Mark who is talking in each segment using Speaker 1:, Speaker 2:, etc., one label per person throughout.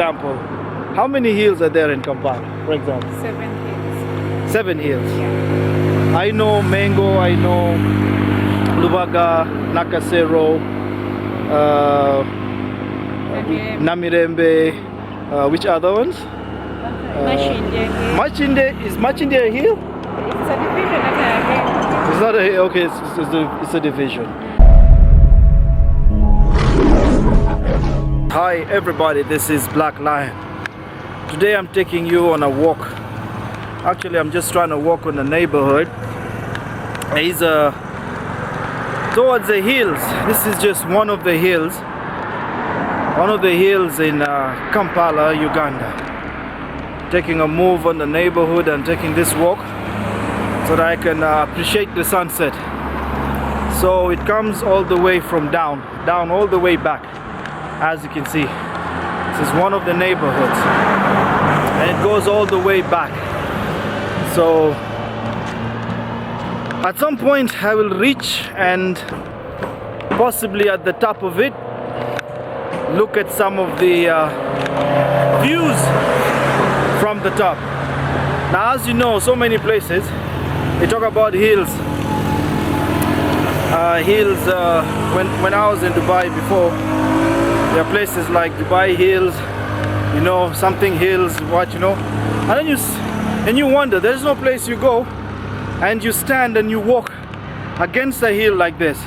Speaker 1: example, how many hills are there in Kampala, for example?
Speaker 2: 7 hills.
Speaker 1: 7 hills.
Speaker 2: Yeah.
Speaker 1: I know Mengo, I know Lubaga, Nakasero, Namirembe, which other ones? Machinde. Is Machinde a hill?
Speaker 2: It's a division of a hill.
Speaker 1: It's not a hill, okay, it's a division. Hi everybody, this is Black Lion. Today I'm taking you on a walk. Actually, I'm just trying to walk on the neighborhood. It's towards the hills. This is just one of the hills. One of the hills in Kampala, Uganda. Taking a move on the neighborhood and taking this walk so that I can appreciate the sunset. So it comes all the way from down all the way back. As you can see, this is one of the neighborhoods and it goes all the way back. So at some point I will reach and possibly at the top of it look at some of the views from the top. Now, as you know, so many places they talk about hills. When I was in Dubai before, there are places like Dubai Hills, you know, something hills, what, you know, and then you wonder, there's no place you go and you stand and you walk against a hill like this,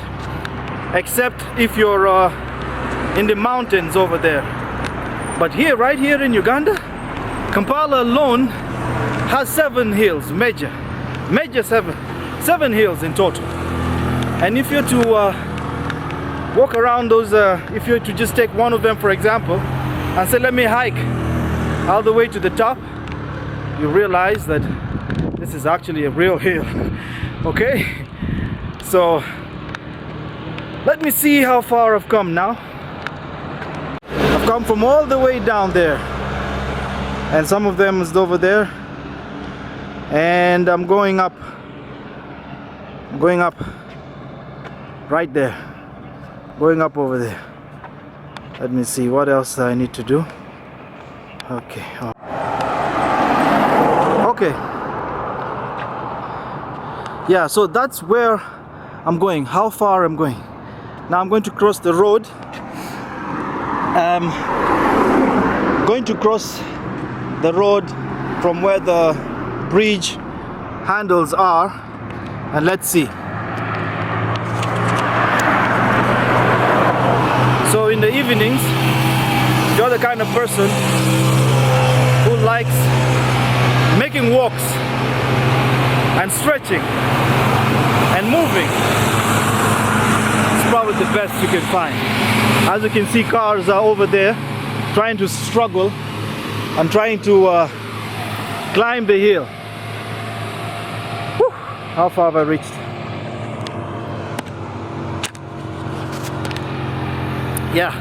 Speaker 1: except if you're in the mountains over there. But here, right here in Uganda, Kampala alone has 7 hills, major 7 hills in total. And if you're to walk around those, if you're to just take one of them, for example, and say, let me hike all the way to the top, you realize that this is actually a real hill. Okay, so let me see how far I've come now. I've come from all the way down there, and some of them is over there, and I'm going up right there, going up over there. Let me see what else I need to do. Okay. Okay. Yeah, so that's where I'm going, how far I'm going. Now I'm going to cross the road. I'm going to cross the road from where the bridge handles are, and let's see. So in the evenings, you're the kind of person who likes making walks and stretching and moving. It's probably the best you can find. As you can see, cars are over there trying to struggle and trying to climb the hill. Whew, how far have I reached? Yeah,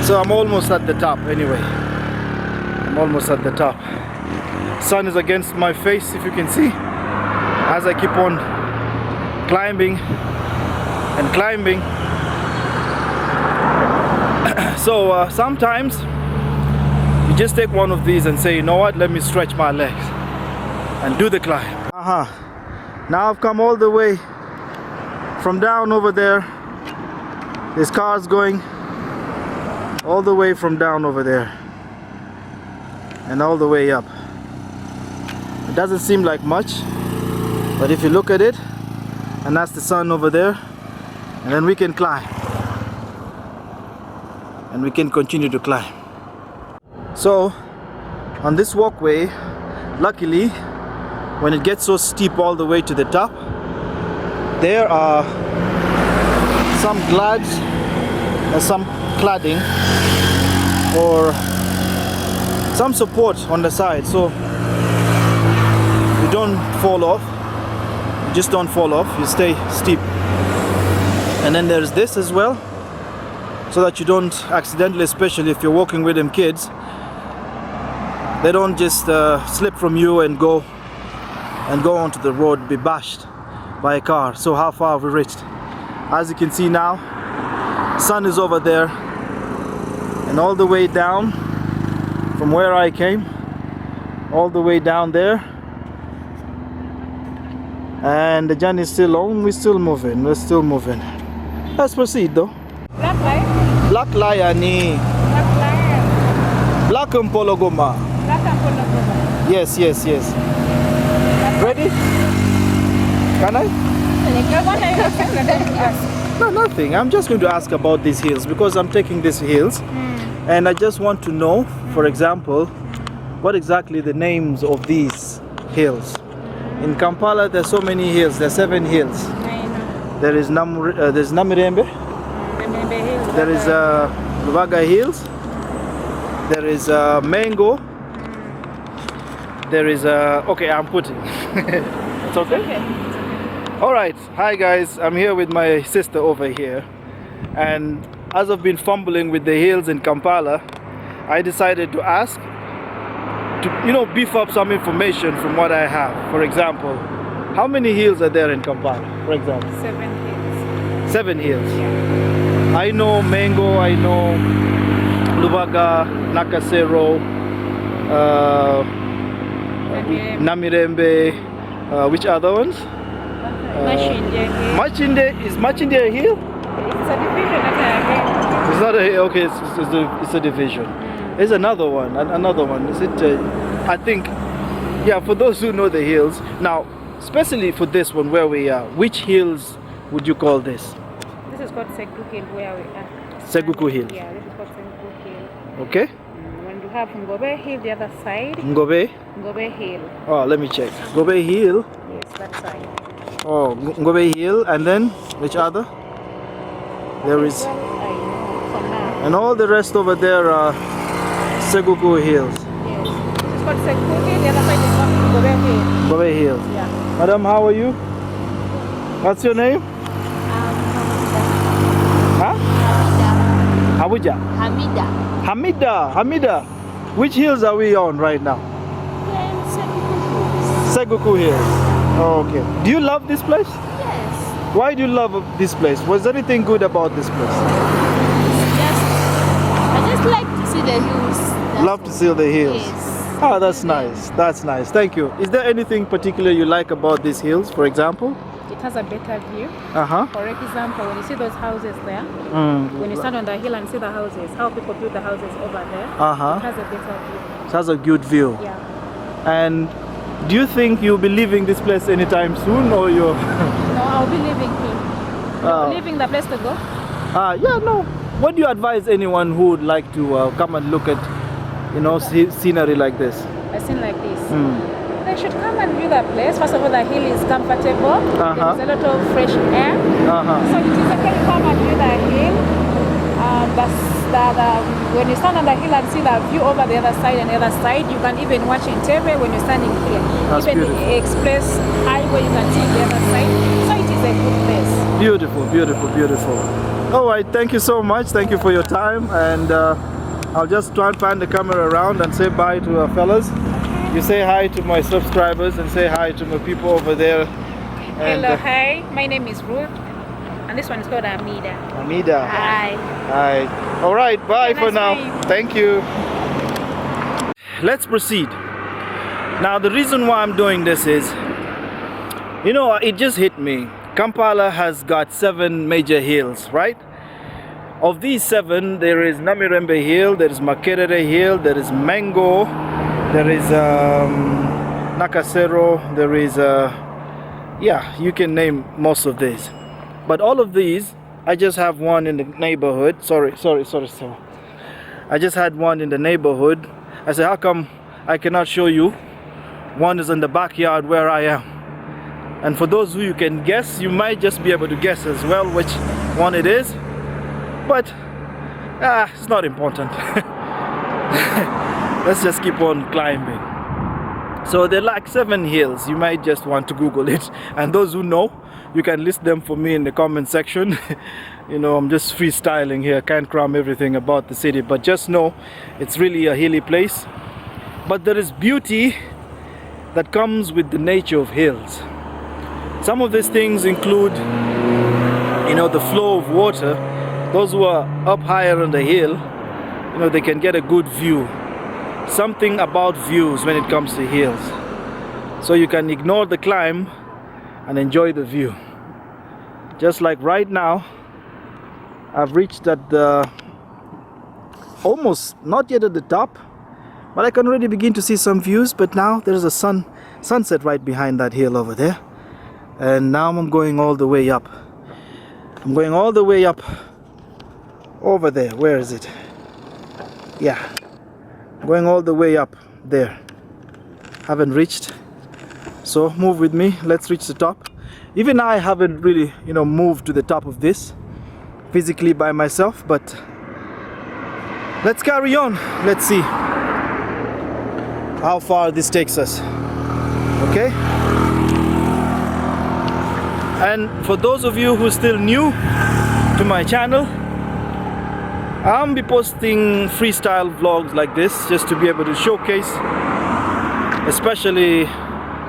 Speaker 1: so I'm almost at the top anyway. I'm almost at the top. Sun is against my face, if you can see, as I keep on climbing and climbing. So sometimes you just take one of these and say, you know what, let me stretch my legs and do the climb. Now I've come all the way from down over there. There's cars going all the way from down over there and all the way up. It doesn't seem like much, but if you look at it, and that's the sun over there, and then we can climb and we can continue to climb. So on this walkway, luckily, when it gets so steep all the way to the top, there are some glads and some cladding or some support on the side, so you don't fall off. You just don't fall off, you stay steep. And then there's this as well, so that you don't accidentally, especially if you're walking with them kids, they don't just slip from you and go onto the road, be bashed by a car. So how far have we reached? As you can see now, sun is over there, and all the way down from where I came all the way down there, and the journey is still long. We're still moving. Let's proceed though.
Speaker 2: Black light.
Speaker 1: Black lion ni
Speaker 2: Black lion.
Speaker 1: Black Mpologoma.
Speaker 2: Black and Pologoma.
Speaker 1: Yes. Ready? Can I?
Speaker 2: What are you going to ask?
Speaker 1: No, nothing. I'm just going to ask about these hills because I'm taking these hills, and I just want to know, for example, what exactly the names of these hills. In Kampala, there's so many hills. There's 7 hills.
Speaker 2: I know.
Speaker 1: There's Namirembe.
Speaker 2: Remember hills.
Speaker 1: There is Lubaga Hills. There is Mango. There is okay, I'm putting. It's okay?
Speaker 2: Okay.
Speaker 1: All right. Hi guys. I'm here with my sister over here, and as I've been fumbling with the hills in Kampala, I decided to ask to beef up some information from what I have. For example, how many hills are there in Kampala? For example,
Speaker 2: 7 hills.
Speaker 1: 7 hills.
Speaker 2: Yeah.
Speaker 1: I know Mango, I know Lubaga, Nakasero, Namirembe, which other ones?
Speaker 2: Machinde hill.
Speaker 1: Machinde, is Machinde a hill?
Speaker 2: It's a division of a
Speaker 1: It's not a hill, okay, it's a division. There's another one, is it, I think, yeah, for those who know the hills. Now, especially for this one where we are, which hills would you call this?
Speaker 2: This is called Seguku Hill where we are.
Speaker 1: Seguku Hill.
Speaker 2: Yeah, this is called Seguku Hill.
Speaker 1: Okay.
Speaker 2: When you have Ngobe Hill the other side.
Speaker 1: Ngobe.
Speaker 2: Ngobe Hill.
Speaker 1: Oh, let me check. Ngobe Hill.
Speaker 2: Yes, that side.
Speaker 1: Oh, Ngobe Hill, and then which other? There is,
Speaker 2: Well, I know for now.
Speaker 1: and all the rest over there are Seguku Hills.
Speaker 2: Yes. It's called Seguku Hill, the other side is called Ngobe Hill.
Speaker 1: Ngobe Hills.
Speaker 2: Yeah.
Speaker 1: Madam, how are you? What's your name? Huh? Abuja. Hamida. Which hills are we on right now? Seguku Hills. Oh, okay. Do you love this place?
Speaker 3: Yes.
Speaker 1: Why do you love this place? Was there anything good about this place?
Speaker 3: I just like to see the hills.
Speaker 1: Love to see the hills.
Speaker 3: Yes.
Speaker 1: Oh, that's nice. That's nice. Thank you. Is there anything particular you like about these hills, for example?
Speaker 2: It has a better view.
Speaker 1: Uh-huh.
Speaker 2: For example, when you see those houses there,
Speaker 1: Mm.
Speaker 2: when you stand on the hill and see the houses, how people build the houses over there,
Speaker 1: Uh-huh.
Speaker 2: it has a better view.
Speaker 1: It has a good view.
Speaker 2: Yeah.
Speaker 1: And do you think you'll be leaving this place anytime soon, or you're...
Speaker 2: No, I'll be leaving here.
Speaker 1: Oh.
Speaker 2: Leaving the place to go?
Speaker 1: Yeah, no. What do you advise anyone who would like to come and look at, scenery like this?
Speaker 2: A scene like this.
Speaker 1: Mm.
Speaker 2: They should come and view the place. First of all, the hill is comfortable.
Speaker 1: Uh-huh.
Speaker 2: There's a lot of fresh air.
Speaker 1: Uh-huh.
Speaker 2: So it is okay to come and view the hill. When you stand on the hill and see the view over the other side and the other side, you can even watch Entebbe when you're standing here.
Speaker 1: That's
Speaker 2: even
Speaker 1: beautiful.
Speaker 2: the express highway, you can see the other side. So it is a good place.
Speaker 1: Beautiful. All right, thank you so much. Thank you for your time. And I'll just try and pan the camera around and say bye to our fellas. You say hi to my subscribers and say hi to my people over there. And,
Speaker 2: Hello, hi. My name is Ruth. And this one is called Amida.
Speaker 1: Amida.
Speaker 2: Hi.
Speaker 1: Hi. All right, bye
Speaker 2: Have a
Speaker 1: for
Speaker 2: nice
Speaker 1: now.
Speaker 2: day.
Speaker 1: Thank you. Let's proceed. Now, the reason why I'm doing this is, it just hit me. Kampala has got 7 major hills, right? Of these 7, there is Namirembe Hill, there is Makerere Hill, there is Mango, there is Nakasero, there is, you can name most of these. But all of these, I just have one in the neighborhood. Sorry. I just had one in the neighborhood. I said, how come I cannot show you? One is in the backyard where I am. And for those who you can guess, you might just be able to guess as well which one it is. But it's not important. Let's just keep on climbing. So there are like 7 hills. You might just want to Google it. And those who know, you can list them for me in the comment section. I'm just freestyling here. Can't cram everything about the city. But just know, it's really a hilly place. But there is beauty that comes with the nature of hills. Some of these things include, the flow of water. Those who are up higher on the hill, they can get a good view. something about views when it comes to hills. So you can ignore the climb and enjoy the view. Just like right now, I've reached at the almost, not yet at the top, but I can already begin to see some views. But now there's a sunset right behind that hill over there, and now I'm going all the way up. I'm going all the way up over there. Where is it? Yeah, I'm going all the way up there. Haven't reached, so move with me. Let's reach the top. Even I haven't really, moved to the top of this physically by myself, but let's carry on. Let's see how far this takes us. Okay? And for those of you who are still new to my channel, I'll be posting freestyle vlogs like this just to be able to showcase especially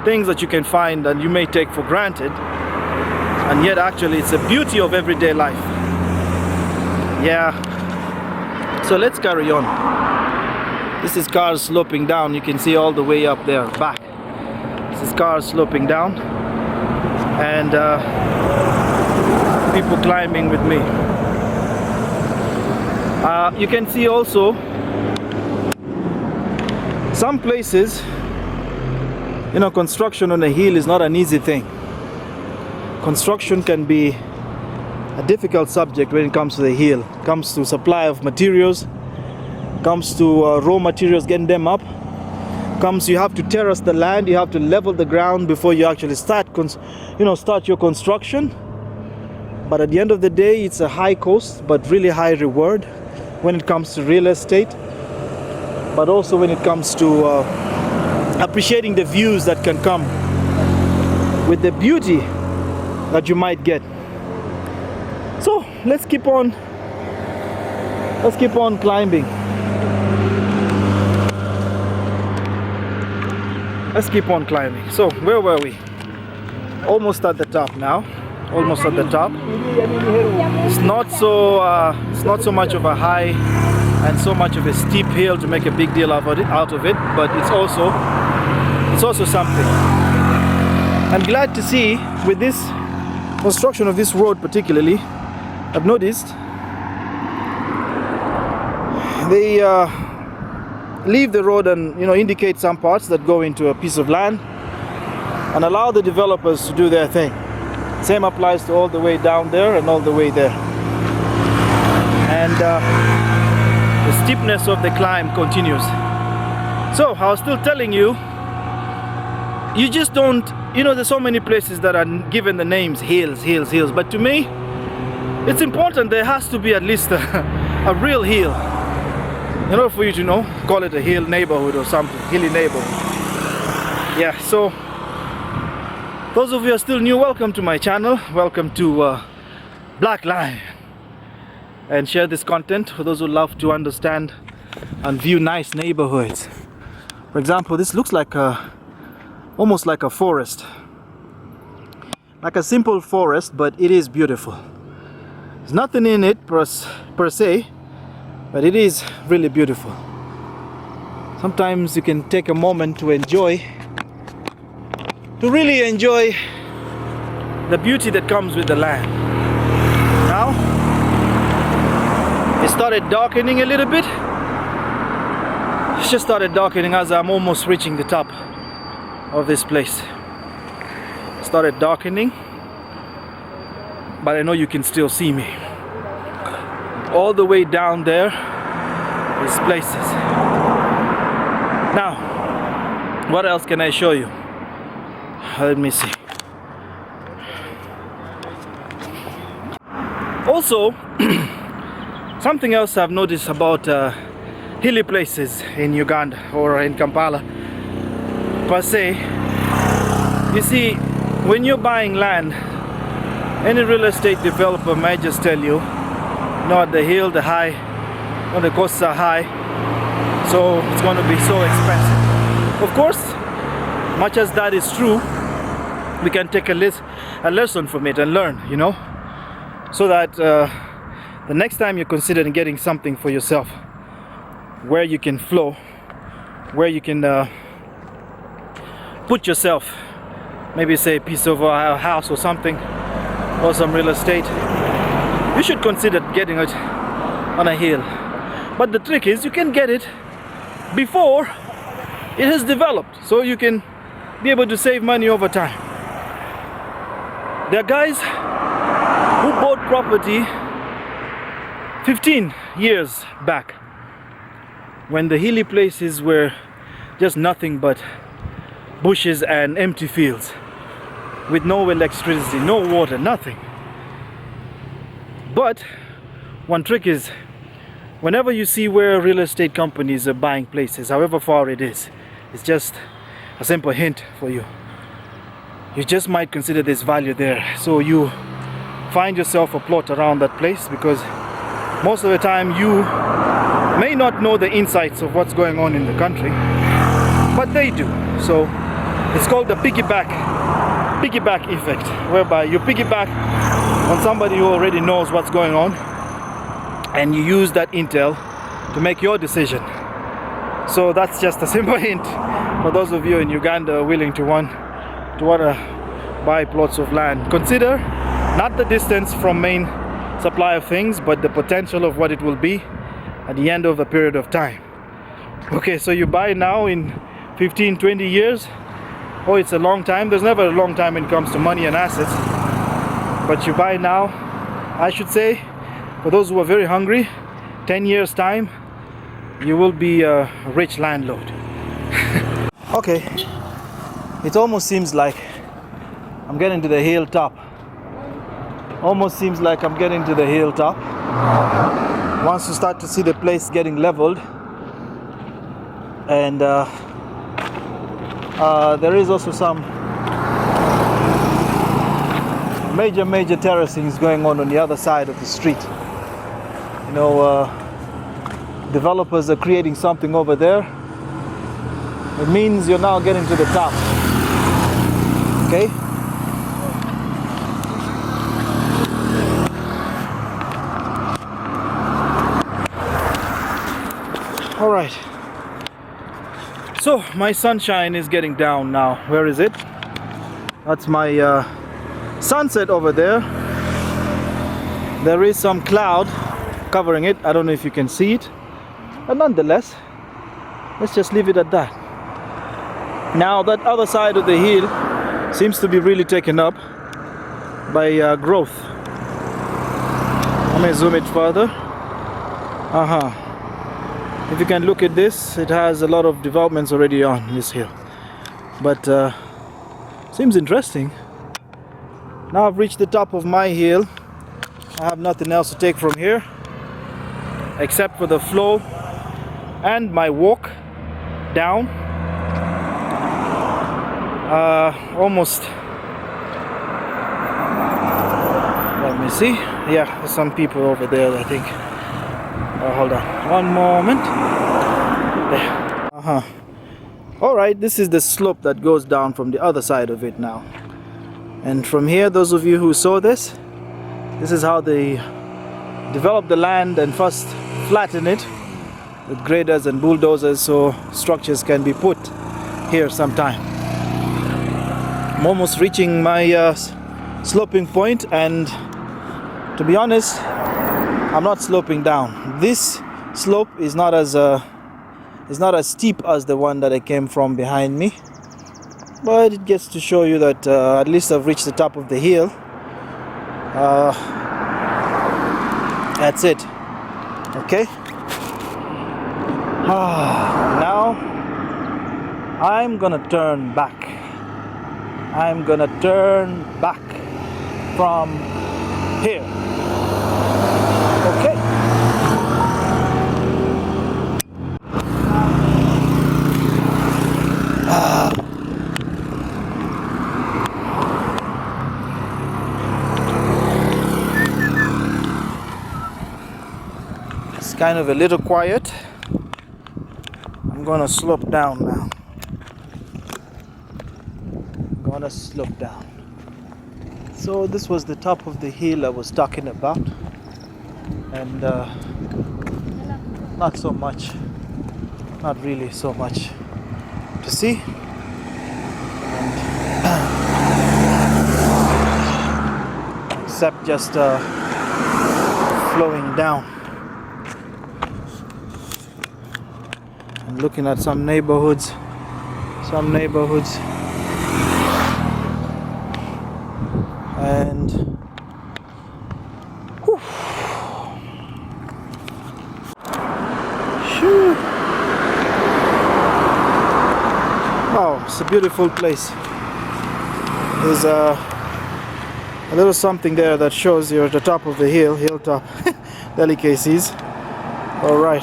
Speaker 1: things that you can find and you may take for granted, and yet actually it's the beauty of everyday life. Yeah, so let's carry on. This is cars sloping down. You can see all the way up there back. This is cars sloping down, and people climbing with me. You can see also some places, construction on a hill is not an easy thing. Construction can be a difficult subject when it comes to the hill. It comes to supply of materials, comes to raw materials, getting them up. Comes, you have to terrace the land, you have to level the ground before you actually start your construction. But at the end of the day, it's a high cost but really high reward when it comes to real estate, but also when it comes to appreciating the views that can come with the beauty that you might get. So let's keep on climbing. Let's keep on climbing. So where were we? Almost at the top now. Almost at the top. It's not so much of a high and so much of a steep hill to make a big deal out of it, but it's also something. I'm glad to see with this construction of this road particularly, I've noticed they leave the road and indicate some parts that go into a piece of land and allow the developers to do their thing. Same applies to all the way down there and all the way there. And the steepness of the climb continues. So I was still telling you, you just don't, there's so many places that are given the names hills, but to me it's important there has to be at least a real hill in order for you to call it a hill neighborhood or something, hilly neighborhood. Yeah, so those of you who are still new, welcome to my channel, welcome to Black Lion, and share this content for those who love to understand and view nice neighborhoods. For example, this looks like almost like a forest, like a simple forest, but it is beautiful. There's nothing in it per se, but it is really beautiful. Sometimes you can take a moment to really enjoy the beauty that comes with the land. Now, it started darkening a little bit. It just started darkening as I'm almost reaching the top of this place. It started darkening, but I know you can still see me. All the way down there is places. Now, what else can I show you? Let me see. Also, something else I've noticed about hilly places in Uganda or in Kampala per se, you see, when you're buying land, any real estate developer might just tell you, the hill, the costs are high, so it's going to be so expensive. Of course, much as that is true, we can take a lesson from it and learn, so that the next time you're considering getting something for yourself where you can flow where you can put yourself, maybe say a piece of a house or something, or some real estate, you should consider getting it on a hill. But the trick is you can get it before it has developed, so you can be able to save money over time. There are guys who bought property 15 years back when the hilly places were just nothing but bushes and empty fields with no electricity, no water, nothing. But one trick is, whenever you see where real estate companies are buying places, however far it is, it's just a simple hint for you. You just might consider there's value there, so you find yourself a plot around that place, because most of the time you may not know the insights of what's going on in the country, but they do. So it's called the piggyback effect, whereby you piggyback on somebody who already knows what's going on, and you use that intel to make your decision. So that's just a simple hint for those of you in Uganda willing to want to buy plots of land. Consider not the distance from main supply of things, but the potential of what it will be at the end of a period of time. Okay, so you buy now in 15-20 years. Oh, it's a long time. There's never a long time when it comes to money and assets, but you buy now, I should say, for those who are very hungry, 10 years time you will be a rich landlord. Okay, it almost seems like I'm getting to the hilltop. Almost seems like I'm getting to the hilltop. Once you start to see the place getting leveled, and there is also some major terracing is going on the other side of the street. You know, developers are creating something over there. It means you're now getting to the top. Okay? All right. So my sunshine is getting down now. Where is it? That's my sunset over there. There is some cloud covering it. I don't know if you can see it, but nonetheless, let's just leave it at that. Now that other side of the hill seems to be really taken up by growth. Let me zoom it further. If you can look at this, it has a lot of developments already on this hill, but seems interesting. Now I've reached the top of my hill. I have nothing else to take from here except for the flow and my walk down. Almost, let me see. Yeah, there's some people over there, I think. Hold on one moment. There. Alright, this is the slope that goes down from the other side of it now. And from here, those of you who saw this is how they develop the land and first flatten it with graders and bulldozers so structures can be put here sometime. I'm almost reaching my sloping point, and to be honest, I'm not sloping down. This slope is not as steep as the one that I came from behind me, but it gets to show you that at least I've reached the top of the hill. That's it. Okay. Now I'm gonna turn back. I'm gonna turn back from here. Okay. It's kind of a little quiet. I'm gonna slope down now. Gonna slope down. So this was the top of the hill I was talking about, and not so much, not really so much to see. Except just flowing down. I'm looking at some neighborhoods. And whew. Shoo. Wow, it's a beautiful place. There's a little something there that shows you're at the top of the hilltop. Delicacies. All right.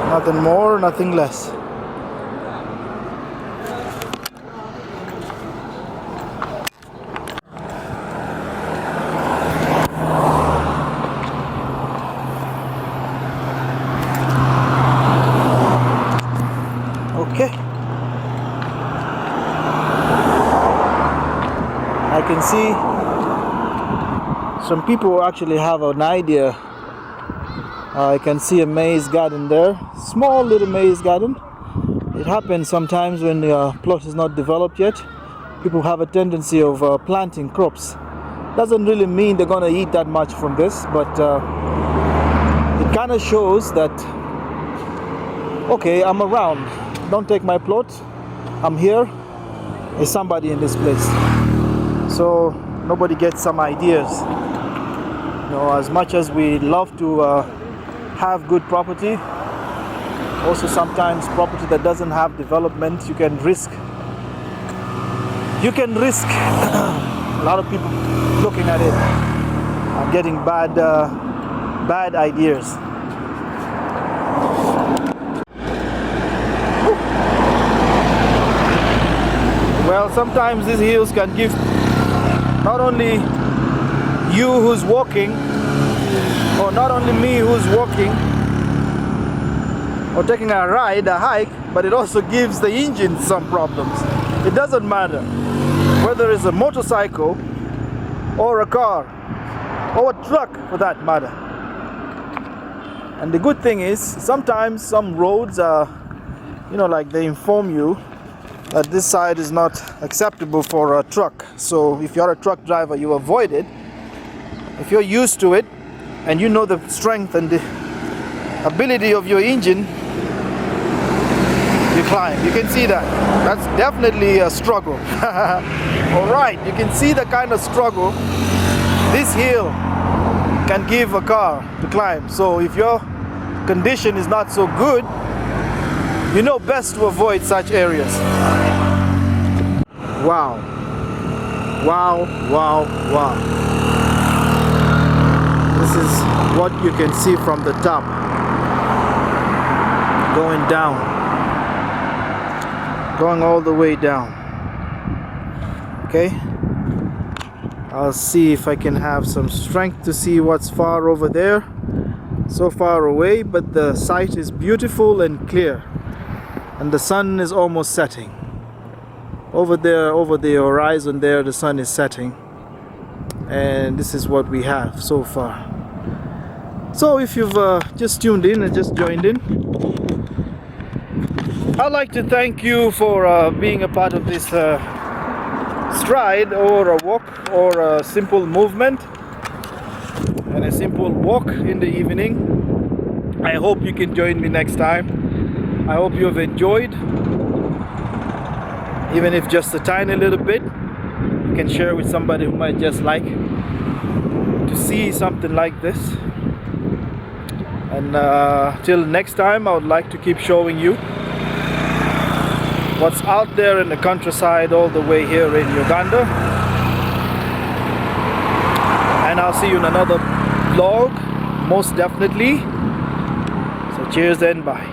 Speaker 1: Nothing more, nothing less. Okay. I can see some people actually have an idea. I can see a maize garden there, small little maize garden. It happens sometimes when the plot is not developed yet. People have a tendency of planting crops. Doesn't really mean they're gonna eat that much from this, but it kind of shows that, okay, I'm around. Don't take my plot. I'm here. There's somebody in this place. So nobody gets some ideas. You know, as much as we love to have good property, also sometimes property that doesn't have development, you can risk a lot of people looking at it and getting bad ideas. Well, sometimes these hills can give not only you who's walking, or not only me who's walking or taking a ride, a hike, but it also gives the engine some problems. It doesn't matter whether it's a motorcycle or a car or a truck for that matter. And the good thing is sometimes some roads are, you know, like they inform you that this side is not acceptable for a truck. So if you're a truck driver, you avoid it. If you're used to it and you know the strength and the ability of your engine, you climb. You can see that. That's definitely a struggle. Alright, you can see the kind of struggle this hill can give a car to climb. So if your condition is not so good, you know best to avoid such areas. Wow. Wow, wow, wow. This is what you can see from the top. Going down. Going all the way down. Okay? I'll see if I can have some strength to see what's far over there. So far away, but the sight is beautiful and clear. And the sun is almost setting. Over there, over the horizon there, the sun is setting. And this is what we have so far. So if you've just tuned in and just joined in, I'd like to thank you for being a part of this stride or a walk or a simple movement and a simple walk in the evening. I hope you can join me next time. I hope you have enjoyed, even if just a tiny little bit. You can share with somebody who might just like to see something like this. And till next time, I would like to keep showing you what's out there in the countryside all the way here in Uganda. And I'll see you in another vlog, most definitely. So cheers and bye.